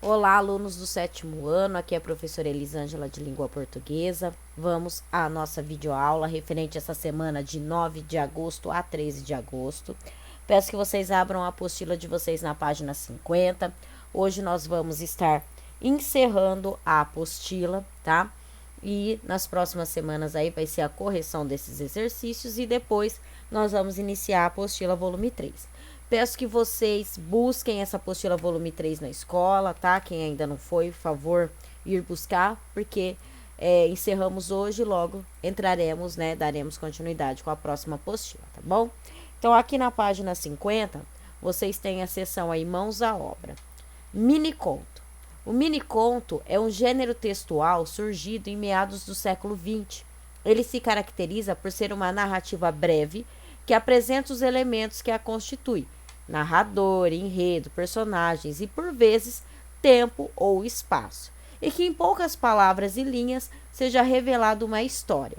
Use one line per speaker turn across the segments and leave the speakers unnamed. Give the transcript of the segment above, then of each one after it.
Olá, alunos do sétimo ano, aqui é a professora Elisângela de Língua Portuguesa. Vamos à nossa videoaula referente a essa semana de 9 de agosto a 13 de agosto. Peço que vocês abram a apostila de vocês na página 50. Hoje nós vamos estar encerrando a apostila, tá? E nas próximas semanas aí vai ser a correção desses exercícios e depois nós vamos iniciar a apostila volume 3. Peço que vocês busquem essa apostila volume 3 na escola, tá? Quem ainda não foi, por favor, ir buscar, porque encerramos hoje e logo entraremos, né? Daremos continuidade com a próxima apostila, tá bom? Então, aqui na página 50, vocês têm a seção aí, mãos à obra. Miniconto. O miniconto é um gênero textual surgido em meados do século XX. Ele se caracteriza por ser uma narrativa breve que apresenta os elementos que a constituem: narrador, enredo, personagens e, por vezes, tempo ou espaço, e que em poucas palavras e linhas seja revelada uma história.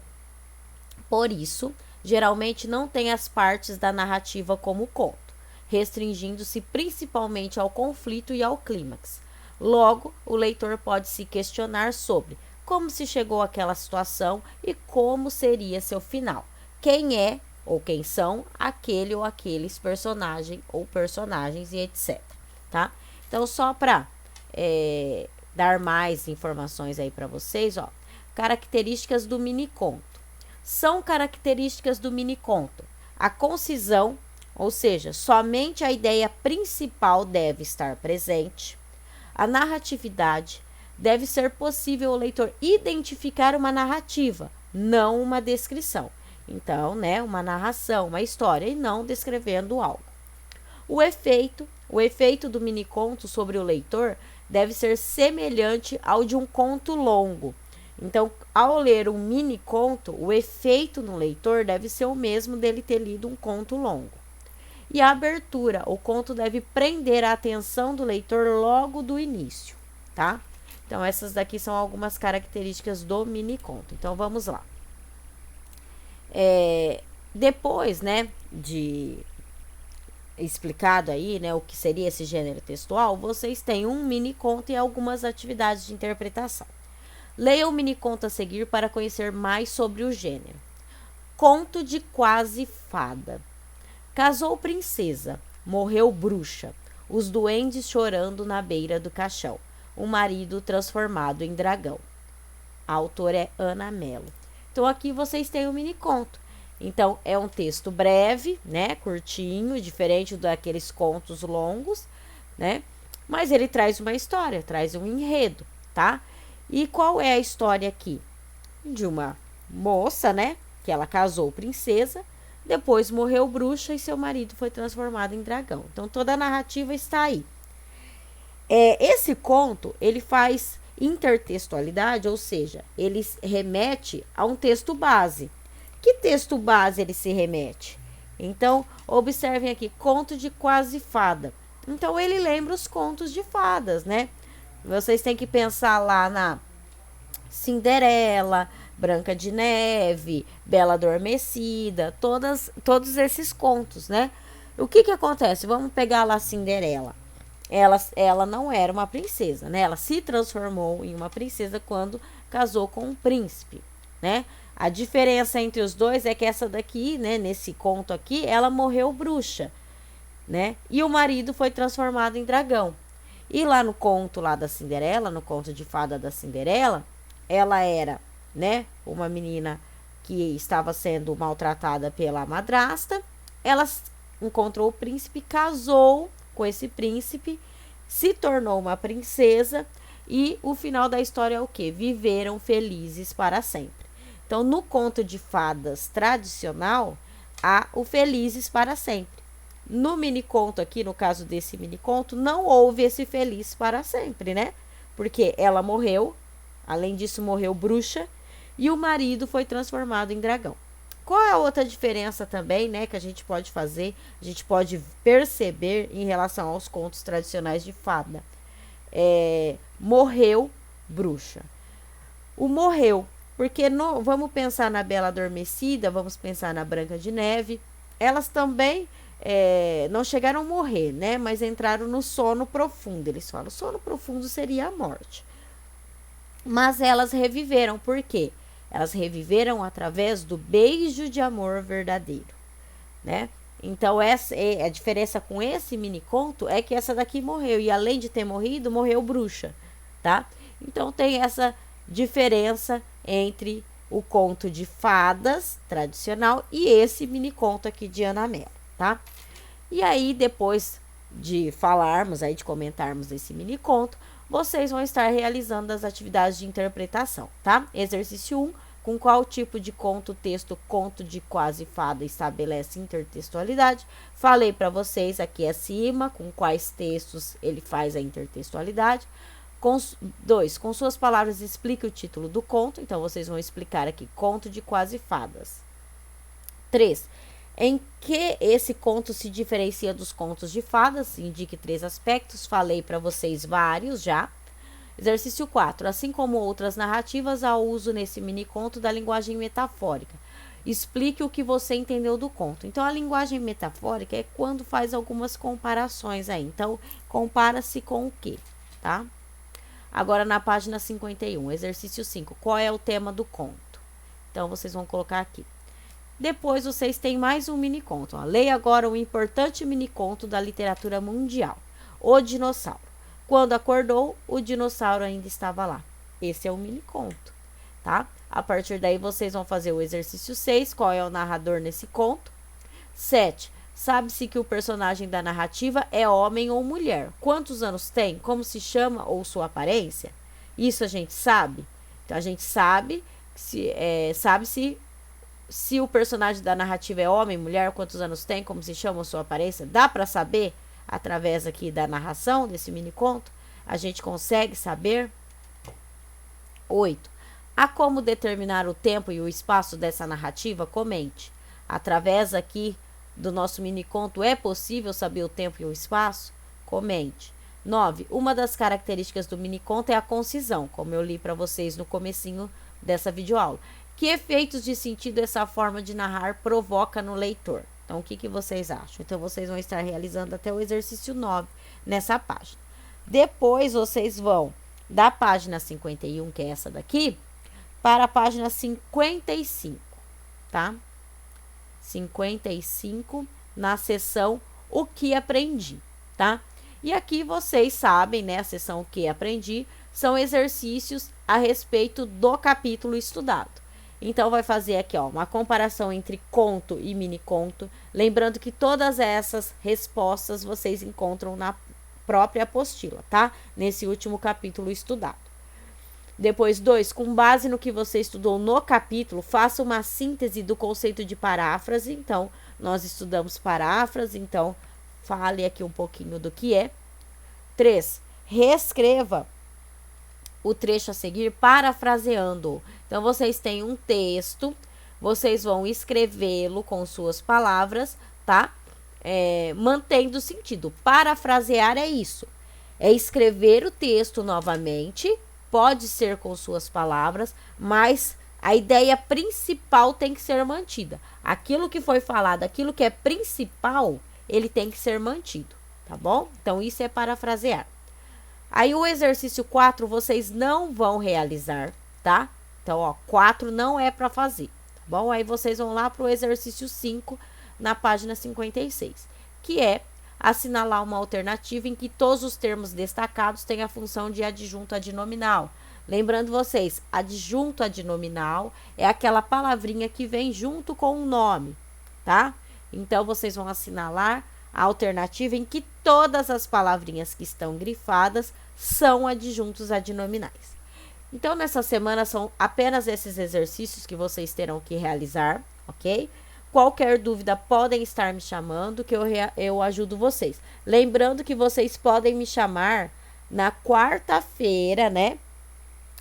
Por isso, geralmente não tem as partes da narrativa como conto, restringindo-se principalmente ao conflito e ao clímax. Logo, o leitor pode se questionar sobre como se chegou àquela situação e como seria seu final. Quem é ou quem são aquele ou aqueles personagem ou personagens e etc. Tá? Então, só para dar mais informações aí para vocês, ó, características do miniconto. São características do miniconto a concisão, ou seja, somente a ideia principal deve estar presente. A narratividade, deve ser possível o leitor identificar uma narrativa, não uma descrição. Então, né, uma narração, uma história, e não descrevendo algo. O efeito do miniconto sobre o leitor deve ser semelhante ao de um conto longo. Então, ao ler um miniconto, o efeito no leitor deve ser o mesmo dele ter lido um conto longo. E a abertura, o conto deve prender a atenção do leitor logo do início, tá? Então, essas daqui são algumas características do miniconto. Então, vamos lá. Depois, né, de explicado aí, né, o que seria esse gênero textual, vocês têm um miniconto e algumas atividades de interpretação. Leia o miniconto a seguir para conhecer mais sobre o gênero. Conto de quase fada. Casou princesa, morreu bruxa, os duendes chorando na beira do caixão, o marido transformado em dragão. A autora é Ana Mello. Então, aqui vocês têm o miniconto. Então, é um texto breve, né, curtinho, diferente daqueles contos longos, né, mas ele traz uma história, traz um enredo, tá? E qual é a história aqui? De uma moça, né, que ela casou princesa, depois morreu bruxa e seu marido foi transformado em dragão. Então, toda a narrativa está aí. Esse conto, ele faz intertextualidade, ou seja, ele remete a um texto base. Que texto base ele se remete? Então, observem aqui, conto de quase fada. Então, ele lembra os contos de fadas, né? Vocês têm que pensar lá na Cinderela, Branca de Neve, Bela Adormecida, todos esses contos, né? O que acontece? Vamos pegar lá a Cinderela. Ela não era uma princesa, né? Ela se transformou em uma princesa quando casou com um príncipe, né? A diferença entre os dois é que essa daqui, né, nesse conto aqui, ela morreu bruxa, né? E o marido foi transformado em dragão. E lá no conto lá da Cinderela, no conto de fada da Cinderela, ela era, né, uma menina que estava sendo maltratada pela madrasta. Ela encontrou o príncipe, casou com esse príncipe, se tornou uma princesa e o final da história é o quê? Viveram felizes para sempre. Então, no conto de fadas tradicional, há o felizes para sempre. No miniconto aqui, no caso desse miniconto, não houve esse feliz para sempre, né? Porque ela morreu, além disso morreu bruxa, e o marido foi transformado em dragão. Qual é a outra diferença também, né, que a gente pode fazer, a gente pode perceber em relação aos contos tradicionais de fada? Morreu bruxa. O morreu, porque vamos pensar na Bela Adormecida, vamos pensar na Branca de Neve, elas também não chegaram a morrer, né? Mas entraram no sono profundo. Eles falam, sono profundo seria a morte. Mas elas reviveram, por quê? Elas reviveram através do beijo de amor verdadeiro, né? Então, a diferença com esse mini conto é que essa daqui morreu. E além de ter morrido, morreu bruxa, tá? Então, tem essa diferença entre o conto de fadas tradicional e esse mini conto aqui de Ana Mello, tá? E aí, depois de falarmos, aí de comentarmos esse mini conto, vocês vão estar realizando as atividades de interpretação, tá? Exercício 1. Com qual tipo de conto, texto, conto de quase fada estabelece intertextualidade? Falei para vocês aqui acima com quais textos ele faz a intertextualidade. 2. Com suas palavras explique o título do conto. Então, vocês vão explicar aqui, conto de quase fadas. 3. Em que esse conto se diferencia dos contos de fadas? Indique 3 aspectos. Falei para vocês vários já. Exercício 4. Assim como outras narrativas, há uso nesse mini conto da linguagem metafórica. Explique o que você entendeu do conto. Então, a linguagem metafórica é quando faz algumas comparações aí. Então, compara-se com o quê, tá? Agora, na página 51, exercício 5. Qual é o tema do conto? Então, vocês vão colocar aqui. Depois, vocês têm mais um mini conto. Ó. Leia agora um importante mini conto da literatura mundial. O Dinossauro. Quando acordou, o dinossauro ainda estava lá. Esse é o mini conto, tá? A partir daí, vocês vão fazer o exercício 6. Qual é o narrador nesse conto? 7. Sabe-se que o personagem da narrativa é homem ou mulher. Quantos anos tem? Como se chama ou sua aparência? Isso a gente sabe. Então, a gente sabe se o personagem da narrativa é homem, mulher, quantos anos tem, como se chama ou sua aparência. Dá para saber através aqui da narração desse mini conto? A gente consegue saber? 8. Há como determinar o tempo e o espaço dessa narrativa? Comente. Através aqui do nosso mini conto, é possível saber o tempo e o espaço? Comente. 9. Uma das características do mini conto é a concisão, como eu li para vocês no comecinho dessa videoaula. Que efeitos de sentido essa forma de narrar provoca no leitor? Então, o que vocês acham? Então, vocês vão estar realizando até o exercício 9 nessa página. Depois, vocês vão da página 51, que é essa daqui, para a página 55, tá? 55, na seção O que aprendi, tá? E aqui vocês sabem, né? A seção O que aprendi são exercícios a respeito do capítulo estudado. Então, vai fazer aqui, ó, uma comparação entre conto e mini conto. Lembrando que todas essas respostas vocês encontram na própria apostila, tá? Nesse último capítulo estudado. Depois, 2, com base no que você estudou no capítulo, faça uma síntese do conceito de paráfrase. Então, nós estudamos paráfrase, então, fale aqui um pouquinho do que é. 3, reescreva o trecho a seguir parafraseando. Então, vocês têm um texto, vocês vão escrevê-lo com suas palavras, tá? Mantendo o sentido. Parafrasear é isso. É escrever o texto novamente, pode ser com suas palavras, mas a ideia principal tem que ser mantida. Aquilo que foi falado, aquilo que é principal, ele tem que ser mantido, tá bom? Então, isso é parafrasear. Aí, o exercício 4, vocês não vão realizar, tá? Então, ó, 4 não é para fazer, tá bom? Aí, vocês vão lá para o exercício 5, na página 56, que é assinalar uma alternativa em que todos os termos destacados têm a função de adjunto adnominal. Lembrando vocês, adjunto adnominal é aquela palavrinha que vem junto com o nome, tá? Então, vocês vão assinalar a alternativa em que todas as palavrinhas que estão grifadas são adjuntos adnominais. Então, nessa semana, são apenas esses exercícios que vocês terão que realizar, ok? Qualquer dúvida, podem estar me chamando, que eu ajudo vocês. Lembrando que vocês podem me chamar na quarta-feira, né?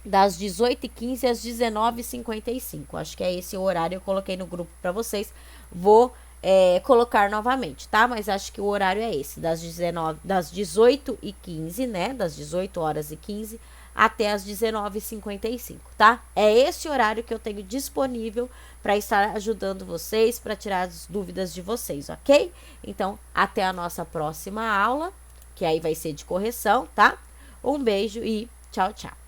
Das 18h15 às 19h55. Acho que é esse o horário, eu coloquei no grupo para vocês. Vou colocar novamente, tá? Mas acho que o horário é esse, das 18h15, né? Das 18h15 até as 19h55, tá? É esse horário que eu tenho disponível para estar ajudando vocês, para tirar as dúvidas de vocês, ok? Então, até a nossa próxima aula, que aí vai ser de correção, tá? Um beijo e tchau, tchau.